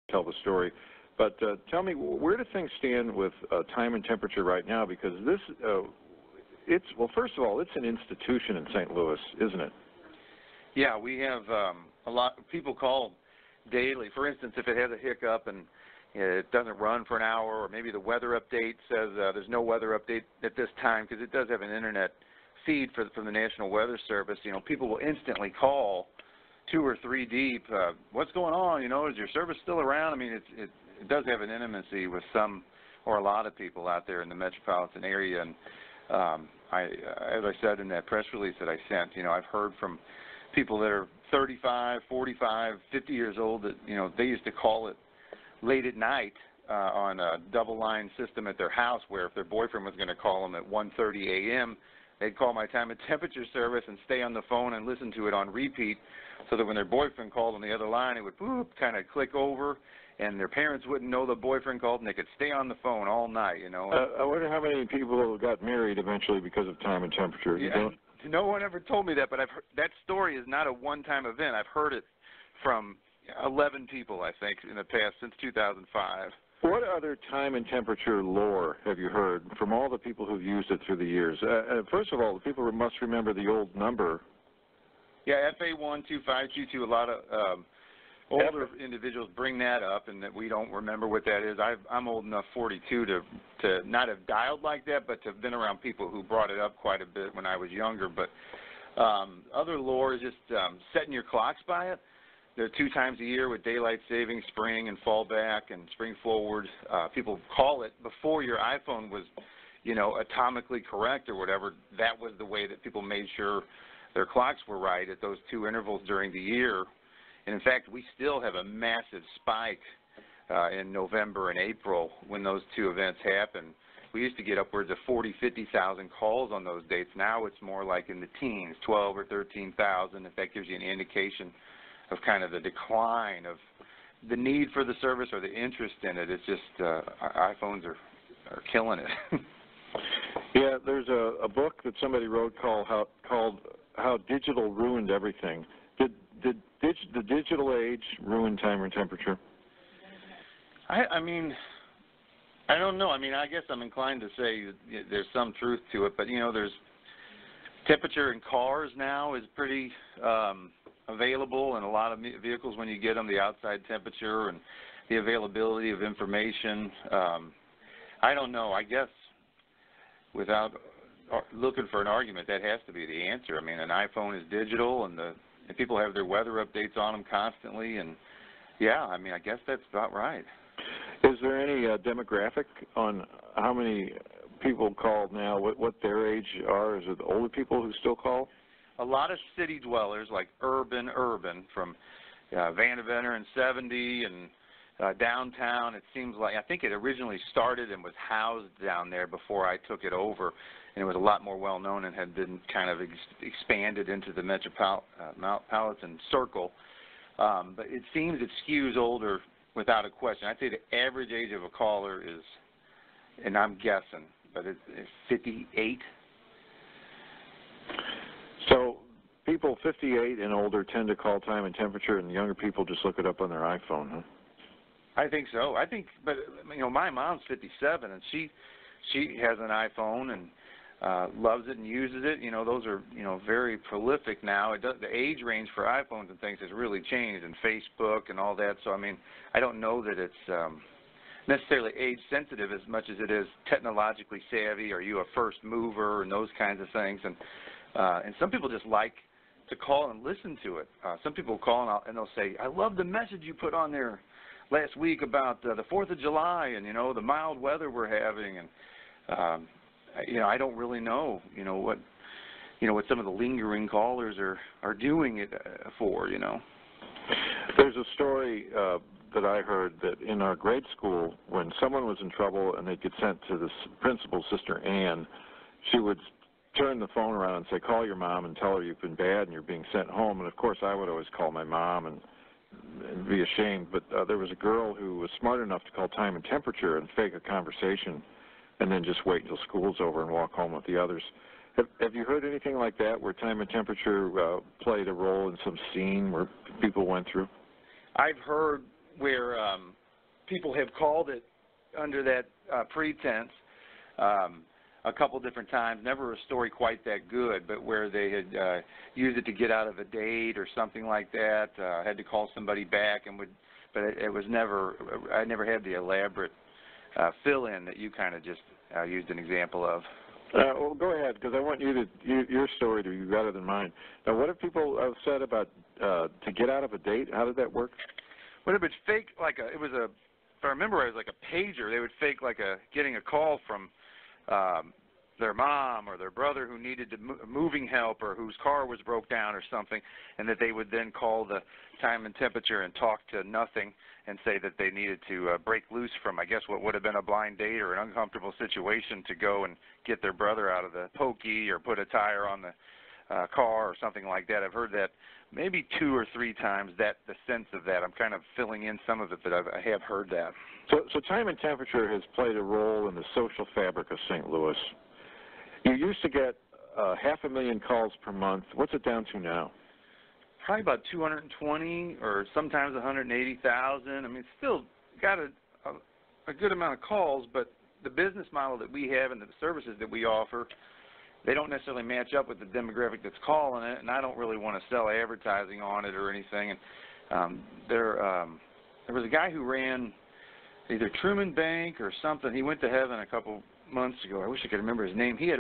tell the story. But tell me, where do things stand with time and temperature right now? Because this, well, first of all, it's an institution in St. Louis, isn't it? Yeah, we have a lot of people call daily. For instance, if it has a hiccup and it doesn't run for an hour, or maybe the weather update says there's no weather update at this time, because it does have an internet feed from the National Weather Service. You know, people will instantly call 2 or 3 deep. What's going on? You know, is your service still around? I mean, it does have an intimacy with some or a lot of people out there in the metropolitan area. And as I said in that press release that I sent, you know, I've heard from people that are 35, 45, 50 years old that, you know, they used to call it late at night on a double line system at their house, where if their boyfriend was going to call them at 1:30 a.m., they'd call my time and temperature service and stay on the phone and listen to it on repeat, so that when their boyfriend called on the other line, it would boop, kind of click over, and their parents wouldn't know the boyfriend called, and they could stay on the phone all night, you know. I wonder how many people got married eventually because of time and temperature. Yeah, you don't? No one ever told me that, but I've heard, that story is not a one-time event. I've heard it from 11 people, I think, in the past, since 2005. What other time and temperature lore have you heard from all the people who've used it through the years? First of all, the people must remember the old number. Yeah, FA12522, a lot of older individuals bring that up, and that we don't remember what that is. I'm old enough, 42, to not have dialed like that, but to have been around people who brought it up quite a bit when I was younger. But other lore is just setting your clocks by it. There are 2 times a year with daylight saving, spring and fall back and spring forward. People call it before your iPhone was, you know, atomically correct or whatever. That was the way that people made sure their clocks were right at those 2 intervals during the year. And in fact, we still have a massive spike in November and April when those 2 events happen. We used to get upwards of 40,000, 50,000 calls on those dates. Now it's more like in the teens, 12 or 13,000, if that gives you an indication of kind of the decline of the need for the service or the interest in it. It's just iPhones are killing it. Yeah, there's a book that somebody wrote called How Digital Ruined Everything. Did the digital age ruin time and temperature? I mean, I don't know. I mean, I guess I'm inclined to say there's some truth to it, but, you know, there's temperature in cars now is pretty available in a lot of vehicles when you get them, the outside temperature and the availability of information. I don't know. I guess without looking for an argument, that has to be the answer. I mean, an iPhone is digital, and people have their weather updates on them constantly, and yeah, I mean, I guess that's about right. Is there any demographic on how many people call now, what their age are? Is it older people who still call? A lot of city dwellers, like urban, from Vanderbilt and 70 and downtown. It seems like, I think it originally started and was housed down there before I took it over, and it was a lot more well-known and had been kind of expanded into the metropolitan circle. But it seems it skews older without a question. I'd say the average age of a caller is, and I'm guessing, but it's 58. So people 58 and older tend to call time and temperature, and younger people just look it up on their iPhone, huh? I think so. I think, but, you know, my mom's 57, and she has an iPhone and loves it and uses it. You know, those are, you know, very prolific now. The age range for iPhones and things has really changed, and Facebook and all that. So, I mean, I don't know that it's necessarily age sensitive as much as it is technologically savvy. Are you a first mover and those kinds of things? And some people just like to call and listen to it. Some people call and they'll say, I love the message you put on there last week about the 4th of July and, you know, the mild weather we're having. And, you know, I don't really know, what some of the lingering callers are doing it for, you know. There's a story that I heard that in our grade school, when someone was in trouble and they'd get sent to the principal's sister Ann, she would turn the phone around and say, call your mom and tell her you've been bad and you're being sent home. And, of course, I would always call my mom and be ashamed. But there was a girl who was smart enough to call time and temperature and fake a conversation and then just wait until school's over and walk home with the others. Have you heard anything like that where time and temperature played a role in some scene where people went through? I've heard where people have called it under that pretense a couple different times. Never a story quite that good, but where they had used it to get out of a date or something like that. Had to call somebody back and would, but it was never. I never had the elaborate fill-in that you kind of just used an example of. Well, go ahead, because I want your story to be better than mine. Now, what have people said about to get out of a date? How did that work? Well, it would fake it was a, if I remember, it was like a pager. They would fake getting a call from their mom or their brother who needed moving help or whose car was broke down or something, and that they would then call the time and temperature and talk to nothing and say that they needed to break loose from, I guess, what would have been a blind date or an uncomfortable situation to go and get their brother out of the pokey or put a tire on the car or something like that. I've heard that maybe 2 or 3 times, the sense of that. I'm kind of filling in some of it, but I have heard that. So time and temperature has played a role in the social fabric of St. Louis. You used to get 500,000 calls per month. What's it down to now? Probably about 220 or sometimes 180,000. I mean, it's still got a good amount of calls, but the business model that we have and the services that we offer, they don't necessarily match up with the demographic that's calling it, and I don't really want to sell advertising on it or anything. And there was a guy who ran either Truman Bank or something. He went to heaven a couple months ago. I wish I could remember his name. He had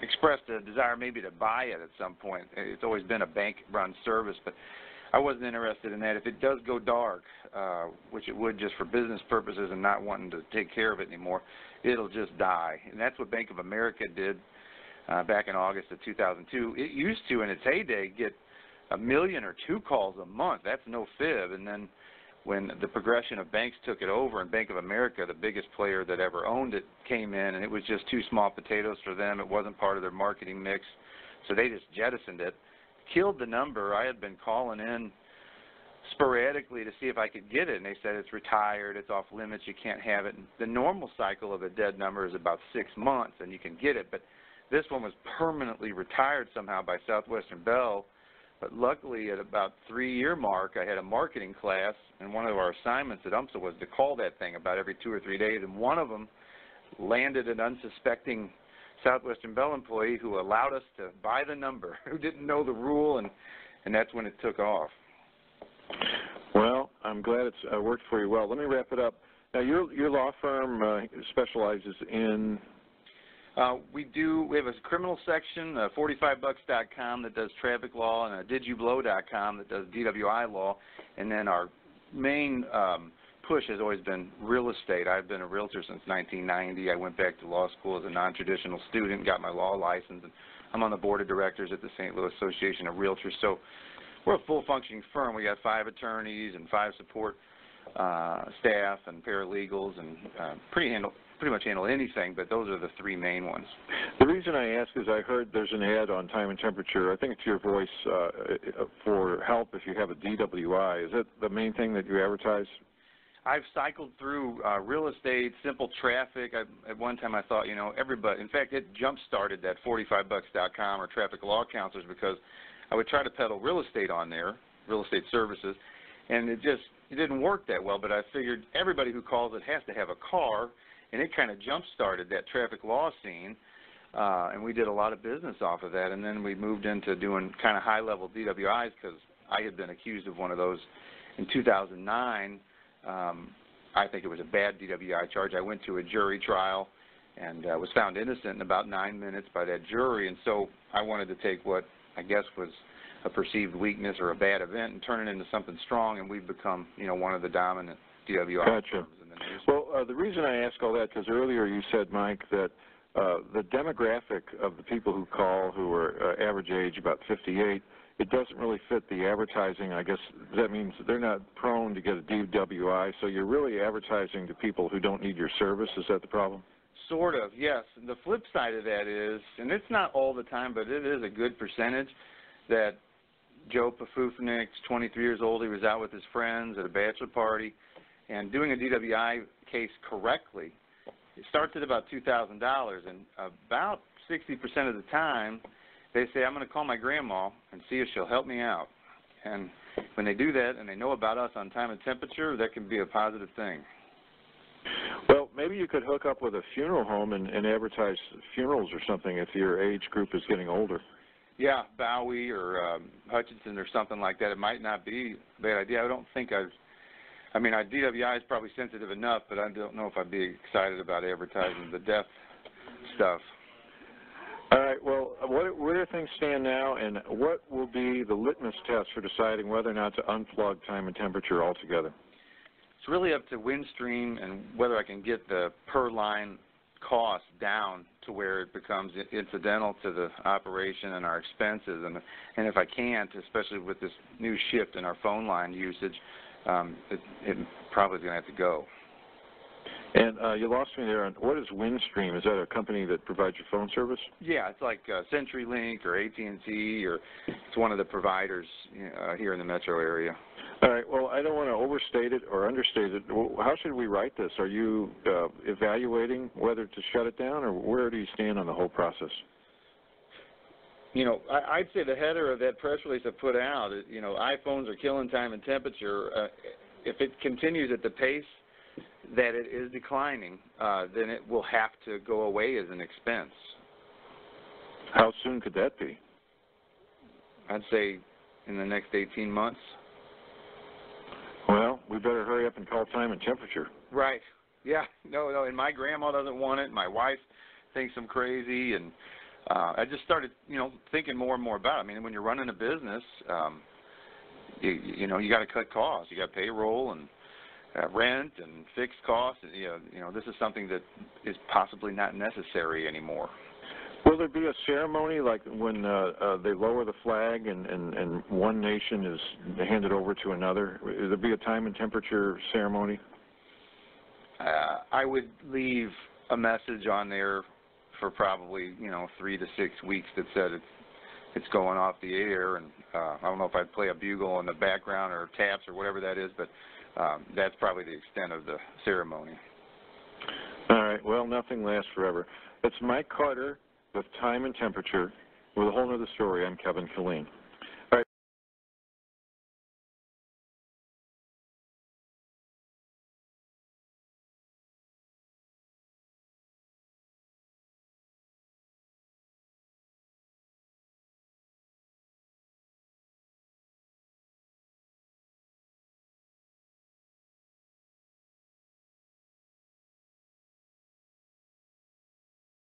expressed a desire maybe to buy it at some point. It's always been a bank-run service, but I wasn't interested in that. If it does go dark, which it would just for business purposes and not wanting to take care of it anymore, it'll just die. And that's what Bank of America did back in August of 2002. It used to, in its heyday, get 1 million or 2 calls a month. That's no fib. And then when the progression of banks took it over and Bank of America, the biggest player that ever owned it, came in, and it was just too small potatoes for them. It wasn't part of their marketing mix, so they just jettisoned it. Killed the number. I had been calling in sporadically to see if I could get it, and they said it's retired, it's off limits, you can't have it. And the normal cycle of a dead number is about 6 months, and you can get it, but this one was permanently retired somehow by Southwestern Bell. But luckily, at about 3-year mark, I had a marketing class, and one of our assignments at UMSA was to call that thing about every 2 or 3 days, and one of them landed an unsuspecting Southwestern Bell employee who allowed us to buy the number, who didn't know the rule, and that's when it took off. Well, I'm glad it's worked for you well. Let me wrap it up. Now, your law firm specializes in? We have a criminal section, 45bucks.com, that does traffic law, and digiblow.com that does DWI law, and then our main push has always been real estate. I've been a realtor since 1990. I went back to law school as a non-traditional student, got my law license, and I'm on the board of directors at the St. Louis Association of Realtors. So we're a full-functioning firm. We got 5 attorneys and 5 support staff and paralegals, and pretty much handle anything, but those are the 3 main ones. The reason I ask is I heard there's an ad on Time and Temperature. I think it's your voice for help if you have a DWI. Is that the main thing that you advertise? I've cycled through real estate, simple traffic. At one time I thought, everybody, in fact, it jump-started that 45bucks.com or traffic law counselors, because I would try to peddle real estate on there, real estate services, and it didn't work that well, but I figured everybody who calls it has to have a car, and it kind of jump-started that traffic law scene, and we did a lot of business off of that, and then we moved into doing kind of high-level DWIs, because I had been accused of one of those in 2009. I think it was a bad DWI charge. I went to a jury trial and was found innocent in about 9 minutes by that jury, and so I wanted to take what I guess was a perceived weakness or a bad event and turn it into something strong, and we've become, one of the dominant DWI Gotcha. firms in the news. Well, the reason I ask all that, because earlier you said, Mike, that the demographic of the people who call, who are average age about 58, it doesn't really fit the advertising. I guess that means they're not prone to get a DWI, so you're really advertising to people who don't need your service. Is that the problem? Sort of, yes. And the flip side of that is, and it's not all the time, but it is a good percentage, that Joe Pafufnik's 23 years old. He was out with his friends at a bachelor party, and doing a DWI case correctly, it starts at about $2,000, and about 60% of the time, they say, I'm going to call my grandma and see if she'll help me out. And when they do that and they know about us on time and temperature, that can be a positive thing. Well, maybe you could hook up with a funeral home and advertise funerals or something if your age group is getting older. Yeah, Bowie or Hutchinson or something like that. It might not be a bad idea. I don't think I mean, our DWI is probably sensitive enough, but I don't know if I'd be excited about advertising the death stuff. All right, well, where do things stand now, and what will be the litmus test for deciding whether or not to unplug time and temperature altogether? It's really up to Windstream and whether I can get the per-line cost down to where it becomes incidental to the operation and our expenses. And if I can't, especially with this new shift in our phone line usage, it probably is going to have to go. And you lost me there on what is Windstream? Is that a company that provides your phone service? Yeah, it's like CenturyLink or AT&T, or it's one of the providers here in the metro area. All right, well, I don't want to overstate it or understate it. How should we write this? Are you evaluating whether to shut it down, or where do you stand on the whole process? You know, I'd say the header of that press release I put out, you know, iPhones are killing time and temperature. If it continues at the pace that it is declining, then it will have to go away as an expense. How soon could that be? I'd say in the next 18 months. Well, we better hurry up and call time and temperature. Right. Yeah. No, and my grandma doesn't want it. My wife thinks I'm crazy, and I just started, you know, thinking more and more about it. I mean, when you're running a business, you know, you got to cut costs. You got payroll and rent and fixed costs. You know, this is something that is possibly not necessary anymore. Will there be a ceremony like when they lower the flag and one nation is handed over to another? Will there be a time and temperature ceremony? I would leave a message on there for probably, you know, 3 to 6 weeks that said it's going off the air, and I don't know if I'd play a bugle in the background or taps or whatever that is, but that's probably the extent of the ceremony. All right. Well, nothing lasts forever. It's Mike Carter with Time and Temperature with a whole other story. I'm Kevin Killeen.